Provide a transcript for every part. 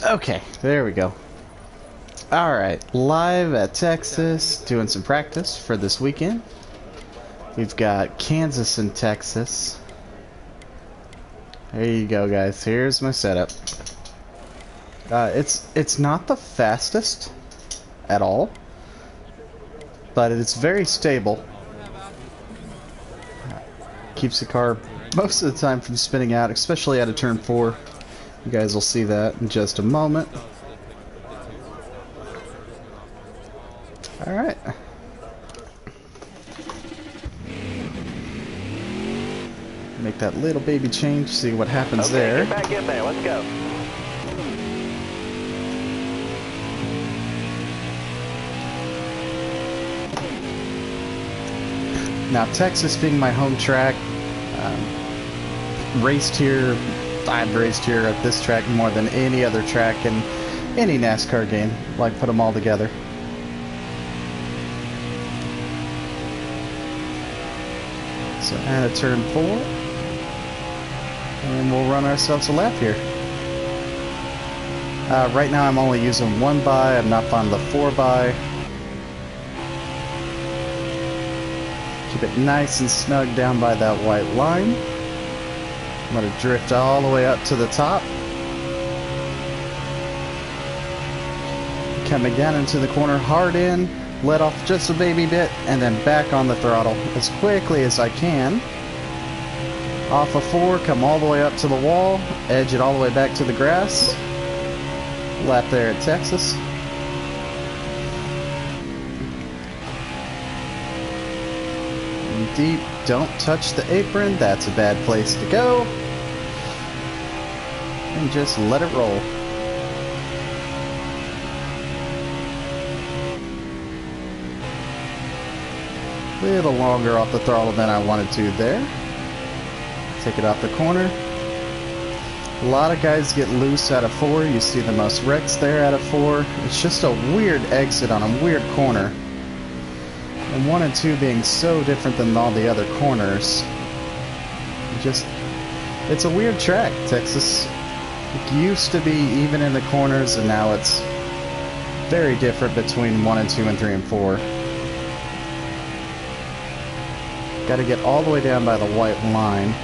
Okay, there we go. Alright, live at Texas, doing some practice for this weekend. We've got Kansas and Texas. There you go, guys. Here's my setup. It's not the fastest at all, but it's very stable. Keeps the car most of the time from spinning out, especially out of turn 4. You guys will see that in just a moment. Alright. Make that little baby change, see what happens there. Get back in there, let's go. Now, Texas being my home track, I've raced here at this track more than any other track in any NASCAR game. Like, put them all together. So, add a turn 4. And we'll run ourselves a lap here. Right now I'm only using 1 by, I'm not fond of the 4 by. Keep it nice and snug down by that white line. I'm going to drift all the way up to the top. Coming down into the corner, hard in, let off just a baby bit, and then back on the throttle as quickly as I can. Off of 4, come all the way up to the wall, edge it all the way back to the grass. Lap there at Texas. Deep, don't touch the apron, that's a bad place to go. And just let it roll. A little longer off the throttle than I wanted to there. Take it off the corner. A lot of guys get loose out of 4. You see the most wrecks there out of 4. It's just a weird exit on a weird corner. And 1 and 2 being so different than all the other corners. It's a weird track. Texas used to be even in the corners, and now it's very different between 1 and 2 and 3 and 4. Got to get all the way down by the white line.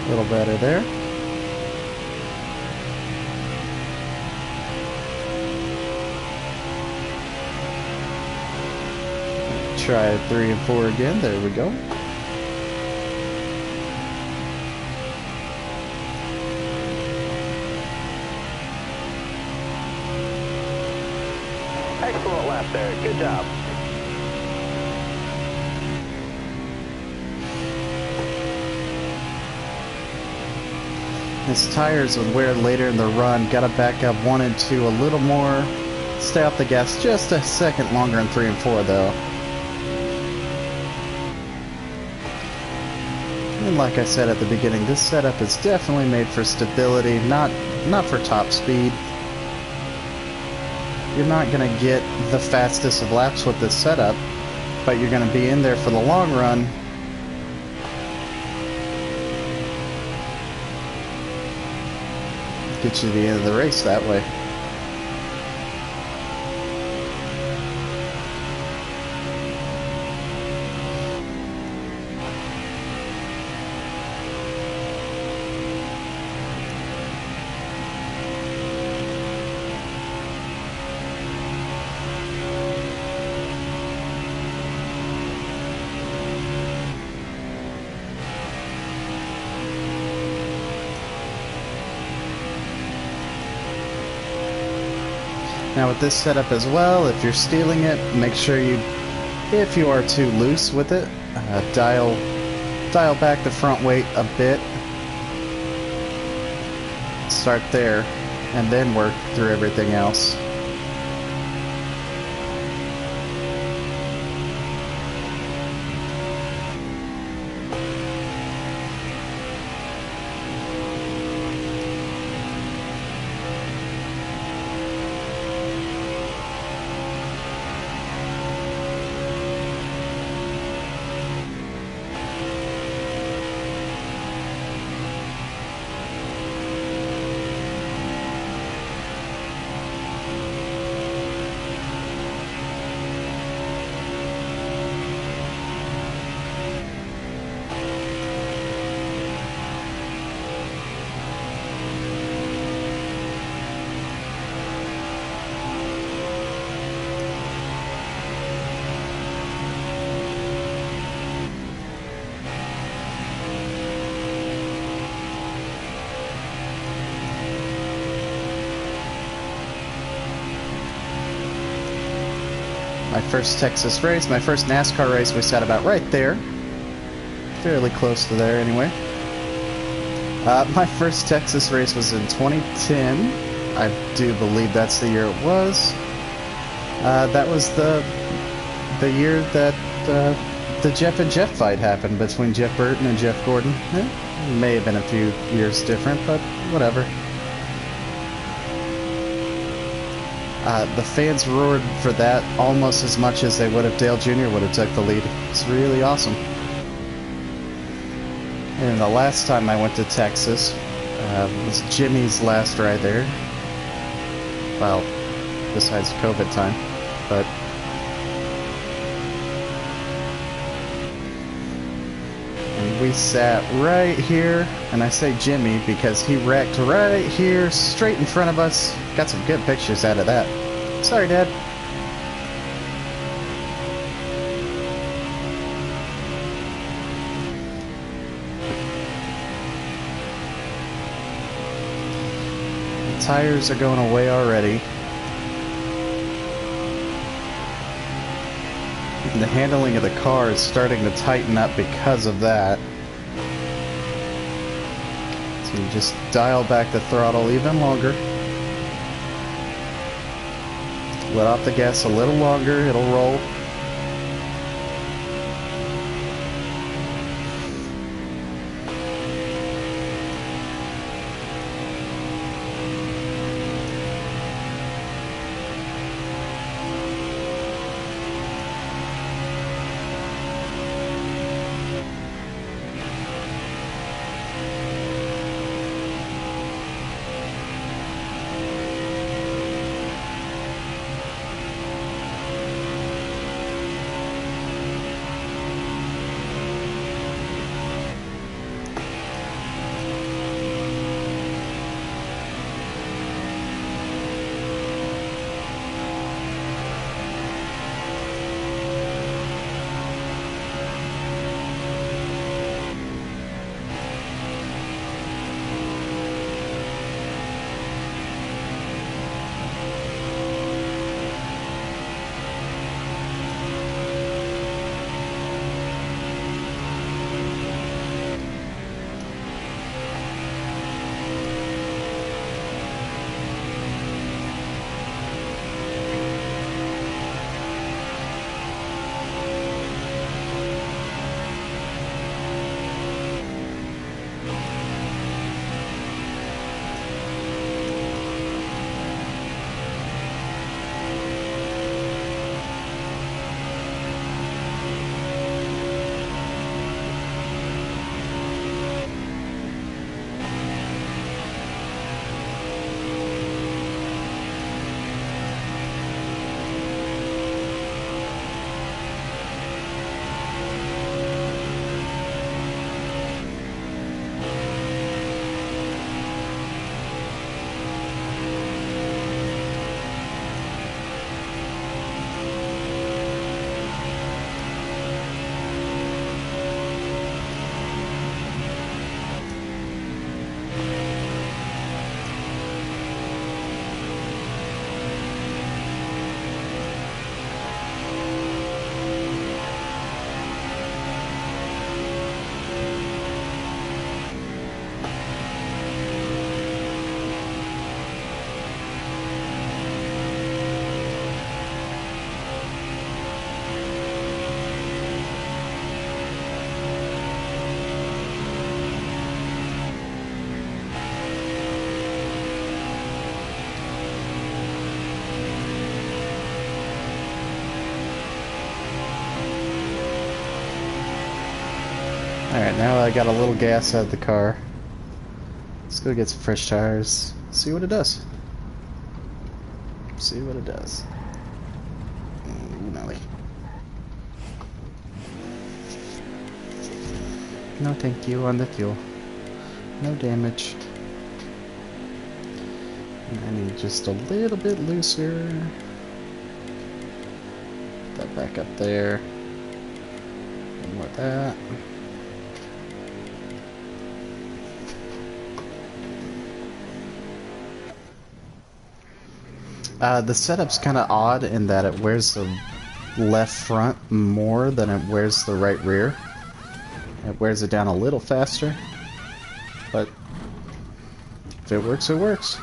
A little better there. Try 3 and 4 again. There we go. Excellent lap there, good job. His tires would wear later in the run. Got to back up 1 and 2 a little more. Stay off the gas just a second longer in 3 and 4 though. And like I said at the beginning, this setup is definitely made for stability, not for top speed. You're not going to get the fastest of laps with this setup, but you're going to be in there for the long run. Get you to the end of the race that way. Now with this setup as well, if you're stealing it, make sure if you are too loose with it, dial back the front weight a bit. Start there, and then work through everything else. My first Texas race, my first NASCAR race, we sat about right there. Fairly close to there, anyway. My first Texas race was in 2010. I do believe that's the year it was. That was the year that the Jeff and Jeff fight happened between Jeff Burton and Jeff Gordon. It may have been a few years different, but whatever. The fans roared for that almost as much as they would if Dale Jr. would have took the lead. It's really awesome. And the last time I went to Texas was Jimmy's last ride there. Well, besides COVID time, but and we sat right here, and I say Jimmy because he wrecked right here, straight in front of us. Got some good pictures out of that. Sorry, Dad. Tires are going away already. And the handling of the car is starting to tighten up because of that. So you just dial back the throttle even longer. Let off the gas a little longer, it'll roll. Alright, now I got a little gas out of the car. Let's go get some fresh tires. See what it does. See what it does. Ooh, Nelly. No thank you on the fuel. No damage. And I need just a little bit looser. Put that back up there. And more of that. The setup's kind of odd in that it wears the left front more than it wears the right rear. It wears it down a little faster, but if it works, it works.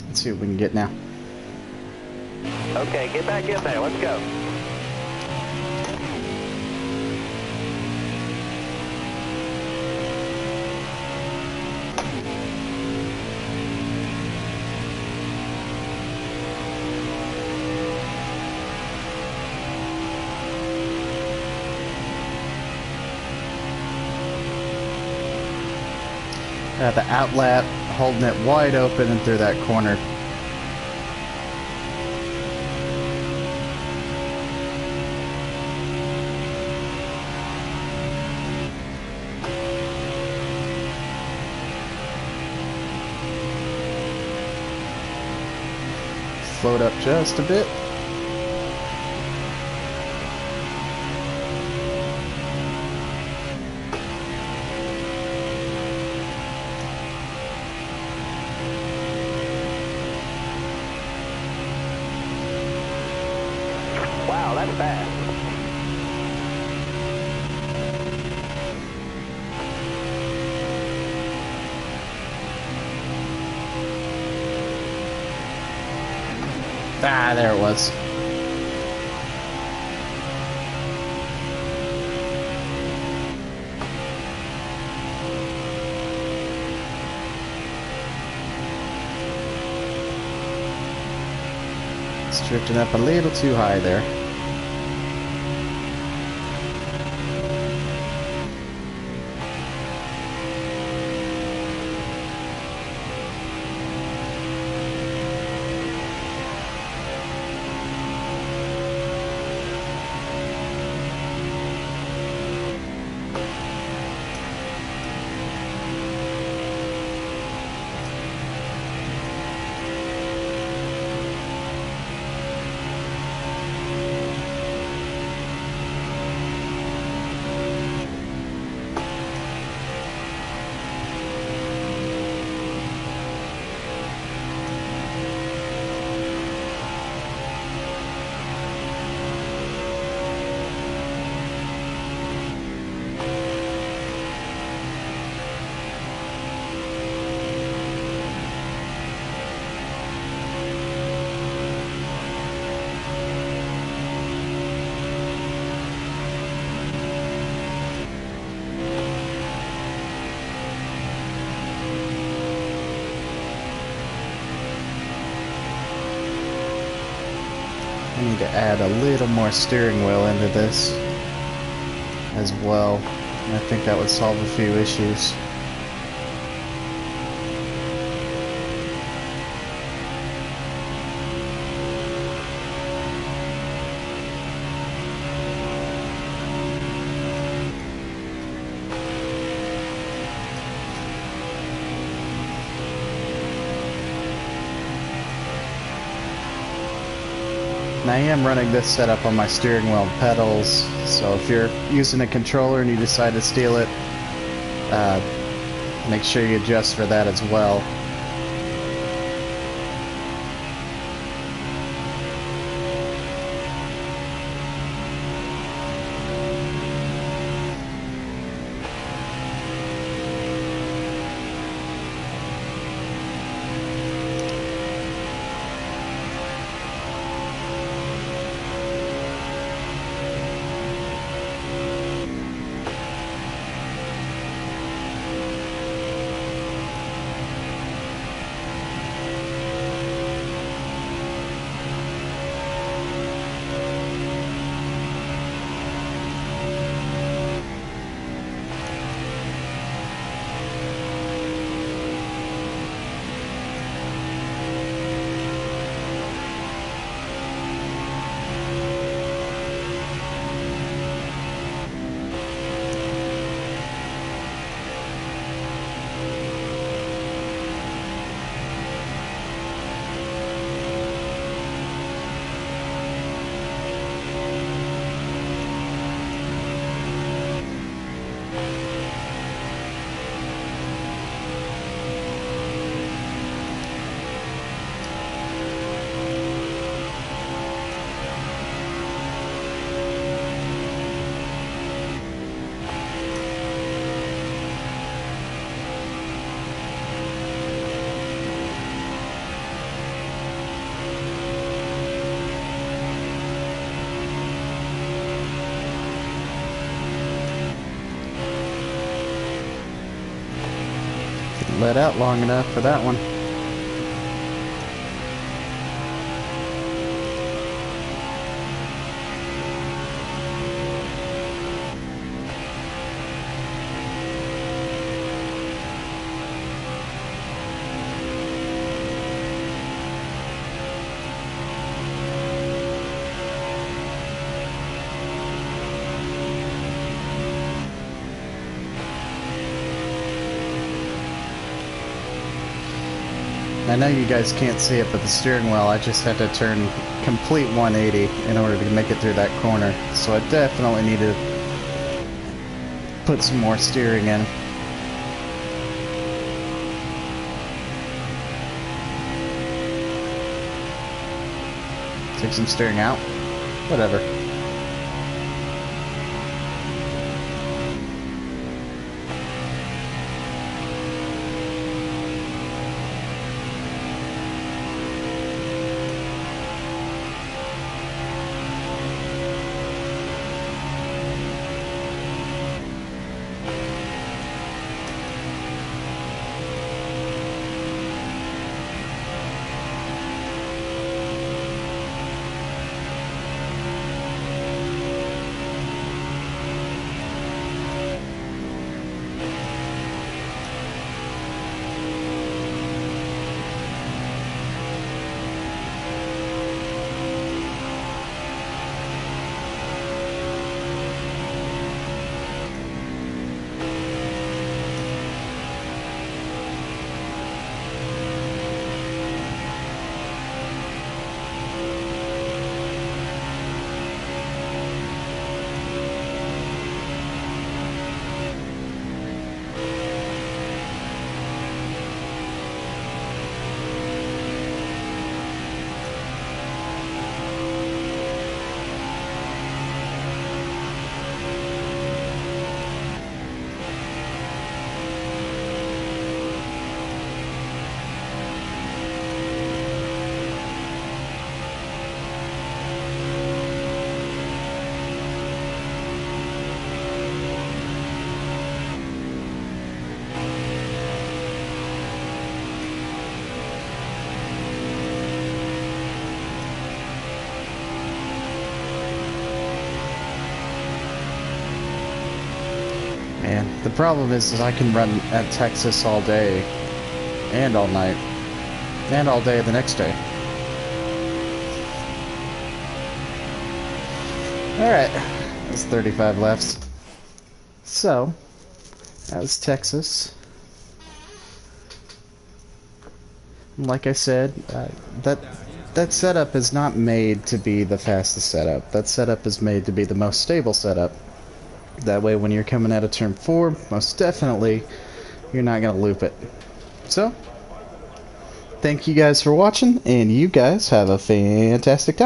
Let's see what we can get now. Okay, get back in there. Let's go. The outlet, holding it wide open and through that corner. Float up just a bit. Wow, that's fast. Ah, there it was. It's drifting up a little too high there. I need to add a little more steering wheel into this as well. And I think that would solve a few issues. And I am running this setup on my steering wheel and pedals, so if you're using a controller and you decide to steal it, make sure you adjust for that as well. let out long enough for that one. I know you guys can't see it, but the steering wheel, I just had to turn complete 180 in order to make it through that corner. So I definitely need to put some more steering in. Take some steering out. Whatever. Man, the problem is I can run at Texas all day, and all night, and all day the next day. Alright, that's 35 laps. So, that was Texas. Like I said, that setup is not made to be the fastest setup. That setup is made to be the most stable setup. That way when you're coming out of turn 4, most definitely, you're not going to loop it. So, thank you guys for watching, and you guys have a fantastic time.